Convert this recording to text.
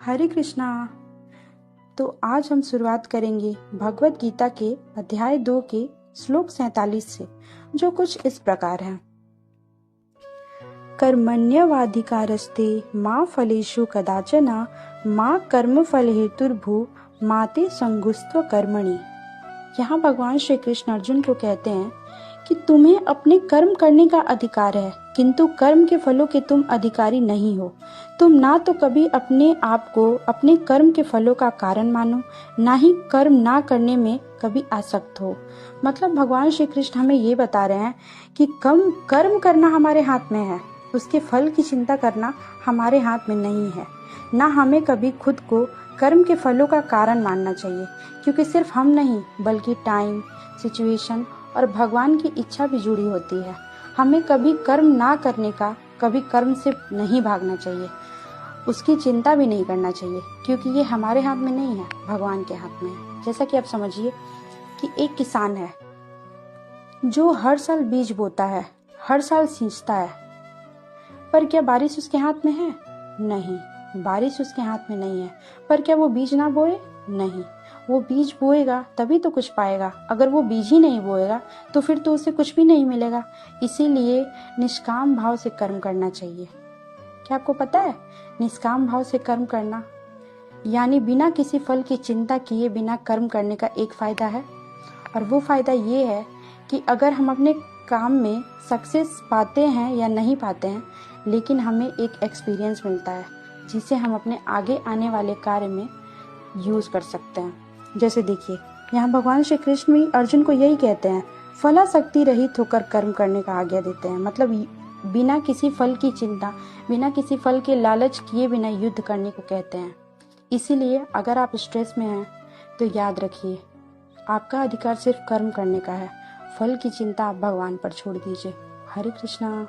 हरे कृष्णा। तो आज हम शुरुआत करेंगे भगवत गीता के अध्याय 2 के श्लोक 47 से, जो कुछ इस प्रकार है। कर्मण्यवाधिकारस्ते मा फलेषु कदाचन मा कर्म फल हेतुर्भू माते संगुस्त्व कर्मणि। यहाँ भगवान श्री कृष्ण अर्जुन को कहते हैं कि तुम्हें अपने कर्म करने का अधिकार है, किंतु कर्म के फलों के तुम अधिकारी नहीं हो। तुम ना तो कभी अपने आप को अपने कर्म के फलों का कारण मानो, ना ही कर्म ना करने में कभी आसक्त हो। मतलब भगवान श्री कृष्ण हमें ये बता रहे हैं कि कर्म करना हमारे हाथ में है, उसके फल की चिंता करना हमारे हाथ में नहीं है। ना हमें कभी खुद को कर्म के फलों का कारण मानना चाहिए, क्योंकि सिर्फ हम नहीं बल्कि टाइम, सिचुएशन और भगवान की इच्छा भी जुड़ी होती है। हमें कभी कर्म ना करने का, कभी कर्म से नहीं भागना चाहिए, उसकी चिंता भी नहीं करना चाहिए, क्योंकि ये हमारे हाथ में नहीं है, भगवान के हाथ में है। जैसा कि आप समझिए कि एक किसान है जो हर साल बीज बोता है, हर साल सींचता है, पर क्या बारिश उसके हाथ में है? नहीं, बारिश उसके हाथ में नहीं है। पर क्या वो बीज ना बोए? नहीं, वो बीज बोएगा तभी तो कुछ पाएगा। अगर वो बीज ही नहीं बोएगा तो फिर तो उसे कुछ भी नहीं मिलेगा। इसीलिए निष्काम भाव से कर्म करना चाहिए। क्या आपको पता है, निष्काम भाव से कर्म करना यानी बिना किसी फल की चिंता किए बिना कर्म करने का एक फायदा है, और वो फायदा ये है कि अगर हम अपने काम में सक्सेस पाते हैं या नहीं पाते हैं, लेकिन हमें एक एक्सपीरियंस मिलता है जिसे हम अपने आगे आने वाले कार्य में यूज कर सकते हैं। जैसे देखिए, यहाँ भगवान श्री कृष्ण भी अर्जुन को यही कहते हैं, फलासक्ति रहित होकर कर्म करने का आज्ञा देते हैं। मतलब बिना किसी फल की चिंता, बिना किसी फल के लालच किए बिना युद्ध करने को कहते हैं। इसीलिए अगर आप स्ट्रेस में हैं तो याद रखिए, आपका अधिकार सिर्फ कर्म करने का है। फल की चिंता आप भगवान पर छोड़ दीजिए। हरे कृष्णा।